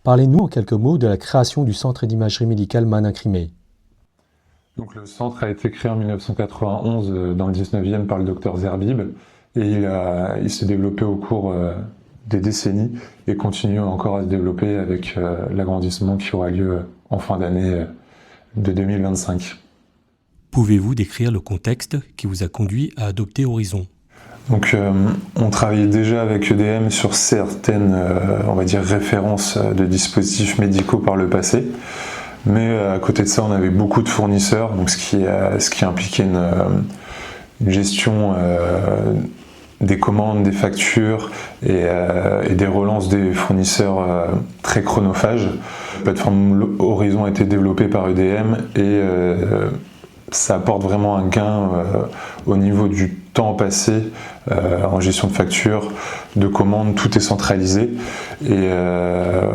Parlez-nous en quelques mots de la création du Centre d'imagerie médicale Manin-Crimée. Donc, le centre a été créé en 1991 dans le 19e par le docteur Zerbib et il s'est développé au cours des décennies et continue encore à se développer avec l'agrandissement qui aura lieu en fin d'année de 2025. Pouvez-vous décrire le contexte qui vous a conduit à adopter Horizon ? Donc, on travaillait déjà avec EDM sur certaines, on va dire, références de dispositifs médicaux par le passé. Mais à côté de ça, on avait beaucoup de fournisseurs, donc ce qui impliquait une gestion des commandes, des factures et des relances des fournisseurs très chronophages. La plateforme Horizon a été développée par EDM et ça apporte vraiment un gain au niveau du temps passé en gestion de factures, de commandes, tout est centralisé et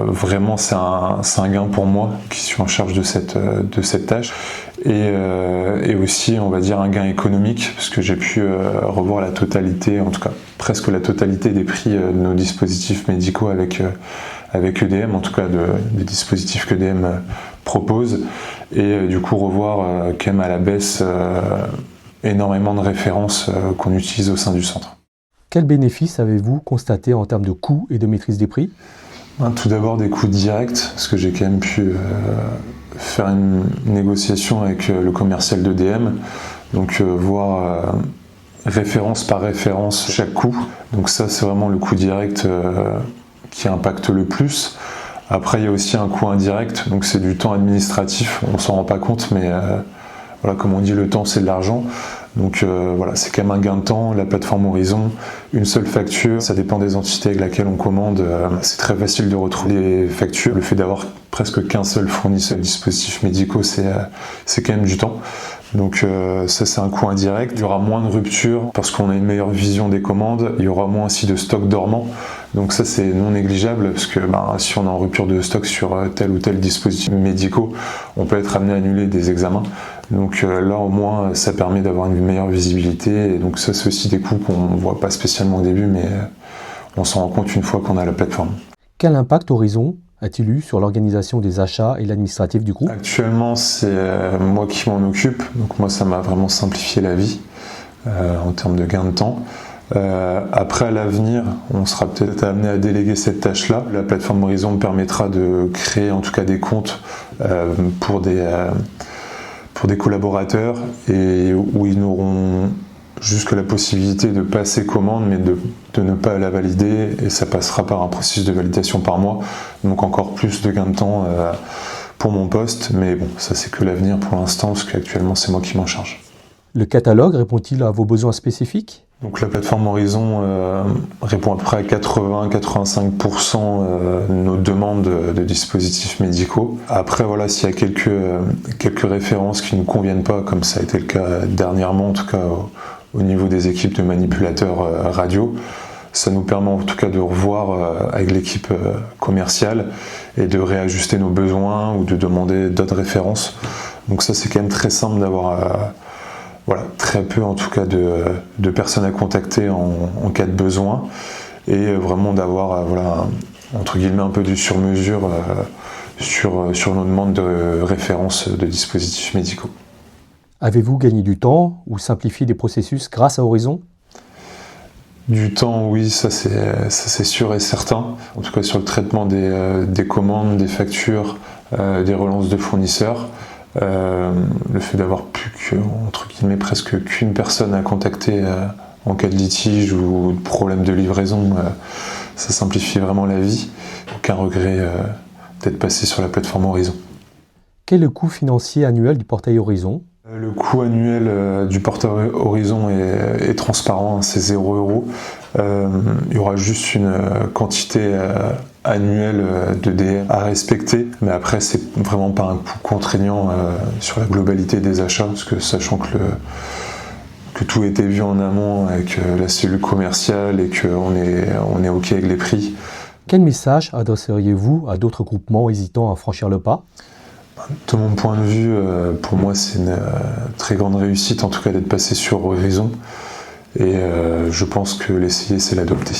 vraiment c'est un gain pour moi qui suis en charge de cette tâche et aussi on va dire un gain économique parce que j'ai pu revoir la totalité, en tout cas presque la totalité des prix de nos dispositifs médicaux avec EDM, en tout cas des dispositifs qu'EDM propose et du coup revoir quand même à la baisse énormément de références qu'on utilise au sein du centre. Quels bénéfices avez-vous constatés en termes de coûts et de maîtrise des prix ? Tout d'abord des coûts directs, parce que j'ai quand même pu faire une négociation avec le commercial d'EDM, donc voir référence par référence chaque coût. Donc ça c'est vraiment le coût direct qui impacte le plus. Après il y a aussi un coût indirect, donc c'est du temps administratif, on s'en rend pas compte, mais voilà, comme on dit, le temps c'est de l'argent. Donc voilà, c'est quand même un gain de temps. La plateforme Horizon, une seule facture, ça dépend des entités avec lesquelles on commande. C'est très facile de retrouver les factures. Le fait d'avoir presque qu'un seul fournisseur de dispositifs médicaux, c'est quand même du temps. Donc ça c'est un coût indirect. Il y aura moins de ruptures parce qu'on a une meilleure vision des commandes. Il y aura moins aussi de stock dormant. Donc ça c'est non négligeable parce que si on est en rupture de stock sur tel ou tel dispositif médicaux, on peut être amené à annuler des examens. Donc là au moins ça permet d'avoir une meilleure visibilité. Et donc ça c'est aussi des coûts qu'on ne voit pas spécialement au début, mais on s'en rend compte une fois qu'on a la plateforme. Quel impact Horizon a-t-il eu sur l'organisation des achats et l'administratif du groupe ? Actuellement, c'est moi qui m'en occupe. Donc moi, ça m'a vraiment simplifié la vie en termes de gain de temps. Après, à l'avenir, on sera peut-être amené à déléguer cette tâche-là. La plateforme Horizon me permettra de créer en tout cas des comptes pour des collaborateurs et où ils n'auront juste la possibilité de passer commande mais de ne pas la valider et ça passera par un processus de validation par mois, donc encore plus de gain de temps pour mon poste, mais bon, ça c'est que l'avenir pour l'instant parce qu'actuellement c'est moi qui m'en charge. Le catalogue répond-il à vos besoins spécifiques ? Donc la plateforme Horizon répond à peu près à 80-85% de nos demandes de dispositifs médicaux. Après voilà, s'il y a quelques références qui ne nous conviennent pas, comme ça a été le cas dernièrement, en tout cas au niveau des équipes de manipulateurs radio, ça nous permet en tout cas de revoir avec l'équipe commerciale et de réajuster nos besoins ou de demander d'autres références. Donc ça c'est quand même très simple d'avoir très peu en tout cas de personnes à contacter en cas de besoin et vraiment d'avoir entre guillemets un peu du sur-mesure sur nos demandes de références de dispositifs médicaux. Avez-vous gagné du temps ou simplifié des processus grâce à Horizon ? Du temps, oui, ça c'est sûr et certain. En tout cas sur le traitement des commandes, des factures, des relances de fournisseurs. Le fait d'avoir plus que, entre guillemets, presque qu'une personne à contacter en cas de litige ou de problème de livraison, ça simplifie vraiment la vie. Aucun regret d'être passé sur la plateforme Horizon. Quel est le coût financier annuel du portail Horizon ? Le coût annuel du portail Horizon est transparent, c'est 0 €. Il y aura juste une quantité annuelle de DM à respecter, mais après c'est vraiment pas un coût contraignant sur la globalité des achats, parce que sachant que tout a été vu en amont avec la cellule commerciale et qu'on est OK avec les prix. Quel message adresseriez-vous à d'autres groupements hésitant à franchir le pas ? De mon point de vue, pour moi c'est une très grande réussite en tout cas d'être passé sur Horizon et je pense que l'essayer c'est l'adopter.